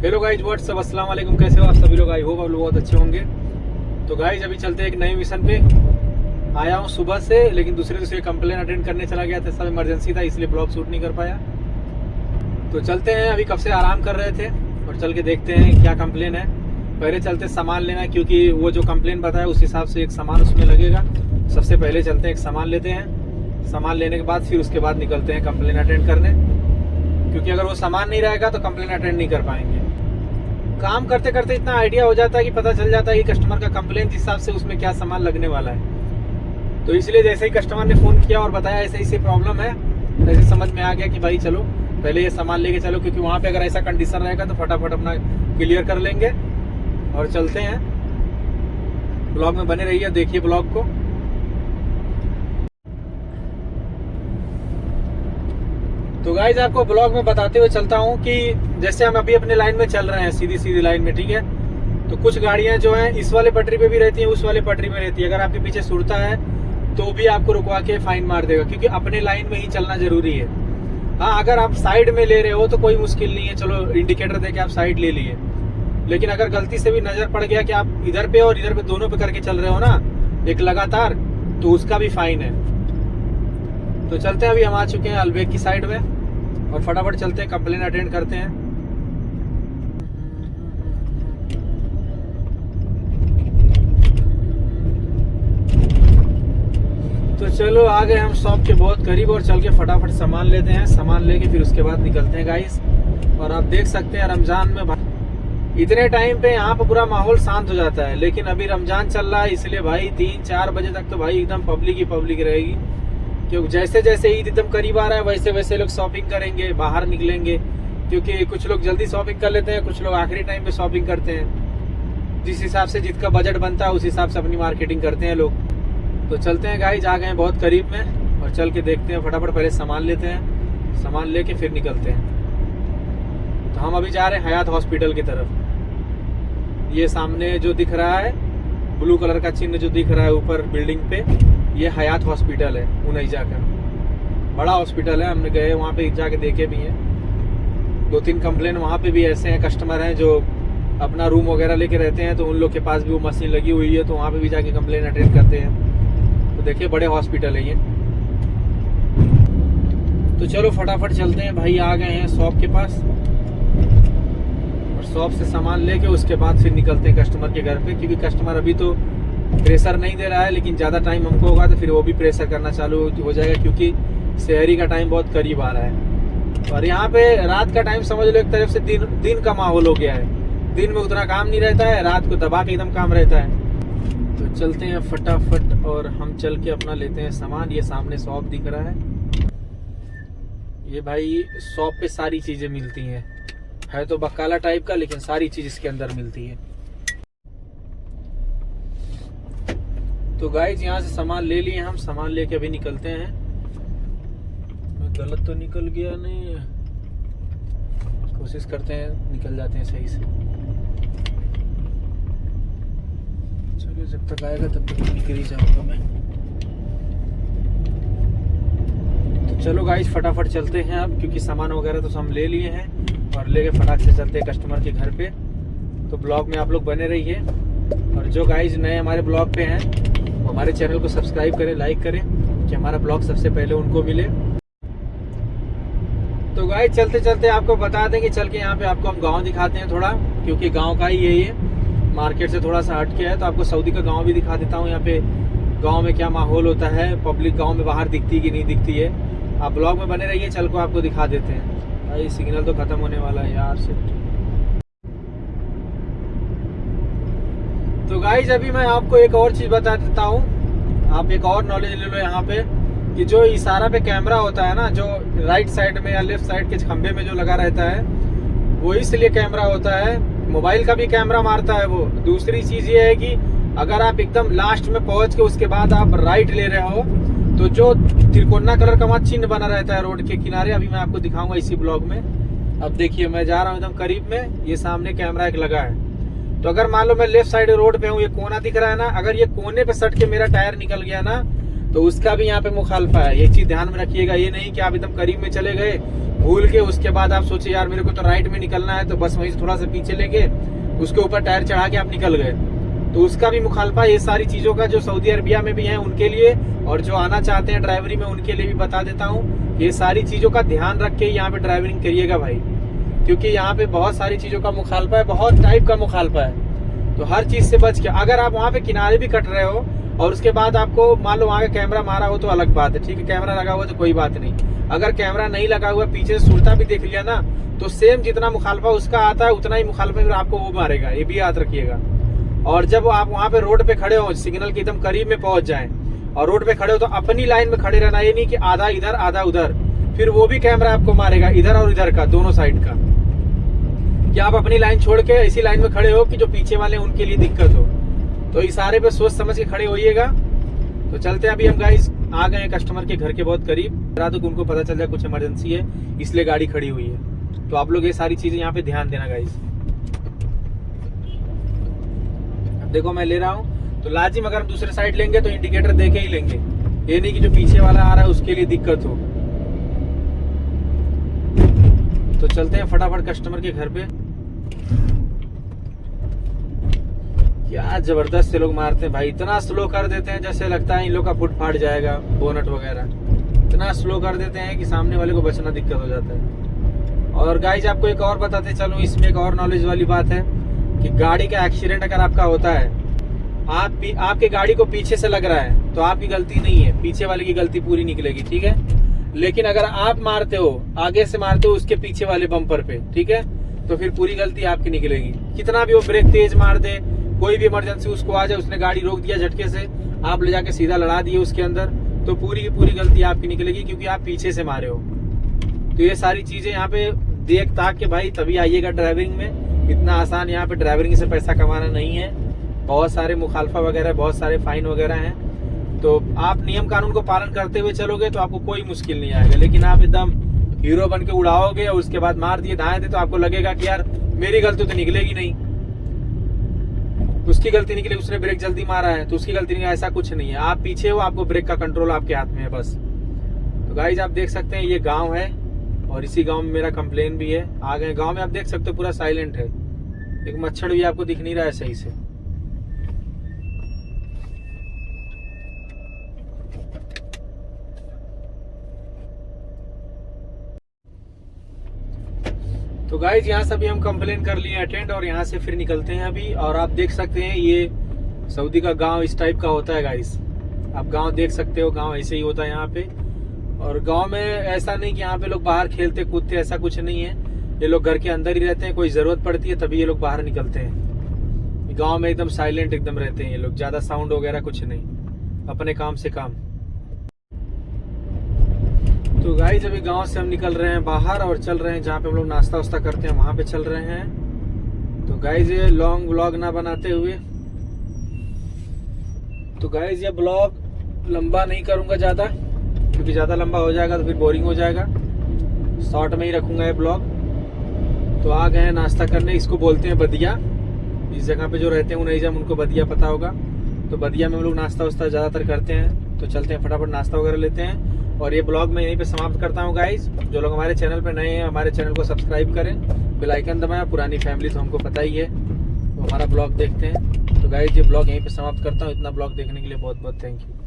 Hello guys what's up, अस्सलाम वालेकुम। कैसे हो आप सभी लोग? आई होप आप लोग बहुत अच्छे होंगे। तो गाइज अभी चलते हैं एक नए मिशन पे। आया हूँ सुबह से, लेकिन दूसरे कंप्लेन अटेंड करने चला गया था। सब इमरजेंसी था, इसलिए ब्लॉग शूट नहीं कर पाया। तो चलते हैं, अभी कब से आराम कर रहे थे और चल के देखते हैं क्या कंप्लेन है। पहले चलते सामान लेना, क्योंकि वो जो कंप्लेन बताया उस हिसाब से एक सामान उसमें लगेगा। सबसे पहले चलते हैं, एक सामान लेते हैं। सामान लेने के बाद फिर उसके बाद निकलते हैं कंप्लेन अटेंड करने, क्योंकि अगर वो सामान नहीं रहेगा तो कंप्लेन अटेंड नहीं कर पाएंगे। काम करते करते इतना आइडिया हो जाता है कि पता चल जाता है कि कस्टमर का कंप्लेन जिस हिसाब से उसमें क्या सामान लगने वाला है। तो इसलिए जैसे ही कस्टमर ने फ़ोन किया और बताया ऐसे ऐसे प्रॉब्लम है, ऐसे समझ में आ गया कि भाई चलो पहले ये सामान लेके चलो, क्योंकि वहाँ पे अगर ऐसा कंडीशन रहेगा तो फटाफट अपना क्लियर कर लेंगे। और चलते हैं, ब्लॉग में बने रहिए, देखिए ब्लॉग को। तो गाइज आपको ब्लॉग में बताते हुए चलता हूँ कि जैसे हम अभी अपने लाइन में चल रहे हैं, सीधी सीधी लाइन में, ठीक है। तो कुछ गाड़ियाँ जो हैं इस वाले पटरी पे भी रहती हैं, उस वाले पटरी में रहती है। अगर आपके पीछे सुरता है तो भी आपको रुकवा के फाइन मार देगा, क्योंकि अपने लाइन में ही चलना जरूरी है। हाँ, अगर आप साइड में ले रहे हो तो कोई मुश्किल नहीं है, चलो इंडिकेटर दे के आप साइड ले लिए। लेकिन अगर गलती से भी नजर पड़ गया कि आप इधर पे और इधर पे दोनों पे करके चल रहे हो ना एक लगातार, तो उसका भी फाइन है। तो चलते हैं, अभी हम आ चुके हैं अलबेग की साइड में और फटाफट चलते हैं, कंप्लेन अटेंड करते हैं। तो चलो आ गए हम शॉप के बहुत करीब और चल के फटाफट सामान लेते हैं। सामान लेके फिर उसके बाद निकलते हैं गाइस। और आप देख सकते हैं रमजान में इतने टाइम पे यहाँ पर पूरा माहौल शांत हो जाता है, लेकिन अभी रमजान चल रहा है, इसलिए भाई 3-4 बजे तक तो भाई एकदम पब्लिक ही पब्लिक रहेगी। क्योंकि जैसे जैसे ईद एकदम करीब आ रहा है वैसे वैसे लोग शॉपिंग करेंगे, बाहर निकलेंगे। क्योंकि कुछ लोग जल्दी शॉपिंग कर लेते हैं, कुछ लोग आखिरी टाइम पे शॉपिंग करते हैं। जिस हिसाब से जिसका बजट बनता है उस हिसाब से अपनी मार्केटिंग करते हैं लोग। तो चलते हैं गाइस, आ गए हैं बहुत करीब में और चल के देखते हैं फटाफट। पहले सामान लेते हैं, सामान लेके फिर निकलते हैं। तो हम अभी जा रहे हैं हयात हॉस्पिटल की तरफ। ये सामने जो दिख रहा है ब्लू कलर का चिन्ह जो दिख रहा है ऊपर बिल्डिंग पे, ये हयात हॉस्पिटल है उनैजा का। बड़ा हॉस्पिटल है, हमने गए वहाँ पे जाके देखे भी हैं। 2-3 कंप्लेन वहाँ पे भी ऐसे हैं, कस्टमर हैं जो अपना रूम वगैरह लेके रहते हैं, तो उन लोग के पास भी वो मशीन लगी हुई है, तो वहाँ पे भी जाके कंप्लेन अटेंड करते हैं। तो देखिए बड़े हॉस्पिटल है ये। तो चलो फटाफट चलते हैं भाई, आ गए हैं शॉप के पास और शॉप से सामान लेके उसके बाद फिर निकलते हैं कस्टमर के घर पे। क्योंकि कस्टमर अभी तो प्रेशर नहीं दे रहा है, लेकिन ज़्यादा टाइम हमको होगा तो फिर वो भी प्रेशर करना चालू हो जाएगा, क्योंकि शहरी का टाइम बहुत करीब आ रहा है। और यहाँ पे रात का टाइम समझ लो एक तरफ से दिन का माहौल हो गया है। दिन में उतना काम नहीं रहता है, रात को दबा के एकदम काम रहता है। तो चलते हैं फटाफट और हम चल के अपना लेते हैं सामान। ये सामने शॉप दिख रहा है, ये भाई शॉप पे सारी चीज़ें मिलती हैं। है तो बकाला टाइप का, लेकिन सारी चीज़ इसके अंदर मिलती है। तो गाइज यहाँ से सामान ले लिए हम, सामान लेके अभी निकलते हैं। गलत तो निकल गया नहीं, कोशिश करते हैं निकल जाते हैं सही से। चलिए जब तक आएगा तब तक निकल ही जाऊंगा मैं। तो चलो गाइज फटाफट चलते हैं अब, क्योंकि सामान वगैरह तो हम ले लिए हैं और लेके फटाक से चलते हैं कस्टमर के घर पे। तो ब्लॉग में आप लोग बने रहिए। और जो गाइज नए हमारे ब्लॉग पे हैं वो हमारे चैनल को सब्सक्राइब करें, लाइक करें, कि हमारा ब्लॉग सबसे पहले उनको मिले। तो गाइस चलते चलते आपको बता दें कि चल के यहाँ पे आपको हम गांव दिखाते हैं थोड़ा, क्योंकि गांव का ही है ये, मार्केट से थोड़ा सा हट के है। तो आपको सऊदी का गांव भी दिखा देता हूँ। यहाँ पे गांव में क्या माहौल होता है, पब्लिक गांव में बाहर दिखती कि नहीं दिखती है। आप ब्लॉग में बने रहिए, चल को आपको दिखा देते हैं। भाई सिग्नल तो खत्म होने वाला है यार से। तो गाइज अभी मैं आपको एक और चीज़ बता देता हूँ, आप एक और नॉलेज ले लो यहाँ पे, कि जो इशारा पे कैमरा होता है ना, जो राइट साइड में या लेफ्ट साइड के खंबे में जो लगा रहता है, वो इसलिए कैमरा होता है। मोबाइल का भी कैमरा मारता है वो। दूसरी चीज़ ये है कि अगर आप एकदम लास्ट में पहुँच के उसके बाद आप राइट ले रहे हो, तो जो त्रिकोणा कलर का वहाँ चिन्ह बना रहता है रोड के किनारे, अभी मैं आपको दिखाऊंगा इसी ब्लॉग में। अब देखिए मैं जा रहा हूँ एकदम करीब में, ये सामने कैमरा एक लगा है। तो अगर मान लो मैं लेफ्ट साइड रोड पे हूँ, ये कोना दिख रहा है ना, अगर ये कोने पे सट के मेरा टायर निकल गया ना, तो उसका भी यहाँ पे मुखालफा है। ये चीज ध्यान में रखिएगा, ये नहीं कि आप एकदम करीब में चले गए भूल के, उसके बाद आप सोचे यार मेरे को तो राइट में निकलना है, तो बस वहीं से थोड़ा सा पीछे लेके उसके ऊपर टायर चढ़ा के आप निकल गए, तो उसका भी मुखालफा। ये सारी चीजों का जो सऊदी अरबिया में भी है उनके लिए, और जो आना चाहते हैं ड्राइवरी में उनके लिए भी बता देता हूँ, ये सारी चीजों का ध्यान रख के यहाँ पे ड्राइविंग करिएगा भाई, क्योंकि यहाँ पे बहुत सारी चीजों का मुखालफा है, बहुत टाइप का मुखालफा है। तो हर चीज से बच के, अगर आप वहाँ पे किनारे भी कट रहे हो और उसके बाद आपको मान लो वहाँ का कैमरा मारा हो तो अलग बात है, ठीक है, कैमरा लगा हुआ तो कोई बात नहीं। अगर कैमरा नहीं लगा हुआ, पीछे से सुरता भी देख लिया ना, तो सेम जितना मुखालफा उसका आता है उतना ही मुखालफा आपको वो मारेगा, ये भी याद रखिएगा। और जब आप वहाँ पे रोड पे खड़े हो, सिग्नल के एकदम करीब में पहुंच जाएं और रोड पे खड़े हो, तो अपनी लाइन में खड़े रहना, ये नहीं कि आधा इधर आधा उधर, फिर वो भी कैमरा आपको मारेगा इधर और इधर का, दोनों साइड का। कि आप अपनी लाइन छोड़ के ऐसी लाइन में खड़े हो कि जो पीछे वाले उनके लिए दिक्कत हो। तो इशारे पे सोच समझ के खड़े होइएगा। तो चलते हैं, अभी हम गाइस आ गए हैं कस्टमर के घर के बहुत करीब। रात को उनको पता चल जाए कुछ इमरजेंसी है इसलिए गाड़ी खड़ी हुई है। तो आप लोग ये सारी चीजें यहाँ पे ध्यान देना गाइस। अब देखो मैं ले रहा हूँ, तो लाजिम अगर हम दूसरे साइड लेंगे तो इंडिकेटर दे के ही लेंगे, ये नहीं कि जो पीछे वाला आ रहा है उसके लिए दिक्कत हो। तो चलते हैं फटाफट कस्टमर के घर पे। क्या जबरदस्त से लोग मारते हैं भाई, इतना स्लो कर देते हैं जैसे लगता है इन लोग का फुट फाट जाएगा, बोनट वगैरह इतना स्लो कर देते हैं कि सामने वाले को बचना दिक्कत हो जाता है। और गाइस आपको एक और बताते चलूं, इसमें एक और नॉलेज वाली बात है कि गाड़ी का एक्सीडेंट अगर आपका होता है, आपके गाड़ी को पीछे से लग रहा है तो आपकी गलती नहीं है, पीछे वाले की गलती पूरी निकलेगी, ठीक है। लेकिन अगर आप मारते हो, आगे से मारते हो उसके पीछे वाले बम्पर पे, ठीक है, तो फिर पूरी गलती आपकी निकलेगी। कितना भी वो ब्रेक तेज मार दे, कोई भी इमरजेंसी उसको आ जाए, उसने गाड़ी रोक दिया झटके से, आप ले जाके सीधा लड़ा दिए उसके अंदर, तो पूरी की पूरी गलती आपकी निकलेगी, क्योंकि आप पीछे से मारे हो। तो ये सारी चीजें यहाँ पे देख ताक के भाई तभी आइएगा ड्राइविंग में। इतना आसान यहाँ पे ड्राइविंग से पैसा कमाना नहीं है, बहुत सारे मुखालफा वगैरह, बहुत सारे फाइन वगैरह हैं। तो आप नियम कानून को पालन करते हुए चलोगे तो आपको कोई मुश्किल नहीं आएगा। लेकिन आप एकदम हीरो बन के उड़ाओगे और उसके बाद मार दिए दाएं दे, तो आपको लगेगा कि यार मेरी गलती तो निकलेगी नहीं, उसकी गलती निकले, उसने ब्रेक जल्दी मारा है तो उसकी गलती नहीं। ऐसा कुछ नहीं है, आप पीछे हो, आपको ब्रेक का कंट्रोल आपके हाथ में है बस। तो गाइज आप देख सकते हैं ये गांव है और इसी गांव में मेरा कंप्लेन भी है। आ गए गांव में, आप देख सकते हो पूरा साइलेंट है, एक मच्छर भी आपको दिख नहीं रहा है सही से। तो गाइज यहाँ से भी हम कंप्लेन कर लिए अटेंड और यहाँ से फिर निकलते हैं अभी। और आप देख सकते हैं ये सऊदी का गांव इस टाइप का होता है गाइज, आप गांव देख सकते हो, गांव ऐसे ही होता है यहाँ पे। और गांव में ऐसा नहीं कि यहाँ पे लोग बाहर खेलते कूदते, ऐसा कुछ नहीं है, ये लोग घर के अंदर ही रहते हैं, कोई जरूरत पड़ती है तभी ये लोग बाहर निकलते हैं। गाँव में एकदम साइलेंट एकदम रहते हैं ये लोग, ज्यादा साउंड वगैरह कुछ नहीं, अपने काम से काम। तो गाइस अभी गांव से हम निकल रहे हैं बाहर और चल रहे हैं जहाँ पे हम लोग नाश्ता वास्ता करते हैं, वहां पे चल रहे हैं। तो गाइस ये लॉन्ग व्लॉग ना बनाते हुए, तो गाइस ये ब्लॉग लंबा नहीं करूंगा ज्यादा, क्योंकि ज्यादा लंबा हो जाएगा तो फिर बोरिंग हो जाएगा, शॉर्ट में ही रखूंगा ये ब्लॉग। तो आ गए हैं नाश्ता करने, इसको बोलते हैं बदिया, इस जगह पे जो रहते हैं उन्हें उनको बदिया पता होगा। तो बदिया में हम लोग नाश्ता वास्ता ज्यादातर करते हैं। तो चलते हैं फटाफट नाश्ता वगैरह लेते हैं और ये ब्लॉग मैं यहीं पे समाप्त करता हूँ गाइज। जो लोग हमारे चैनल पे नए हैं हमारे चैनल को सब्सक्राइब करें, बेल आइकन दबाएं, पुरानी फैमिली तो हमको पता ही है, तो हमारा ब्लॉग देखते हैं। तो गाइज ये ब्लॉग यहीं पे समाप्त करता हूँ। इतना ब्लॉग देखने के लिए बहुत बहुत थैंक यू।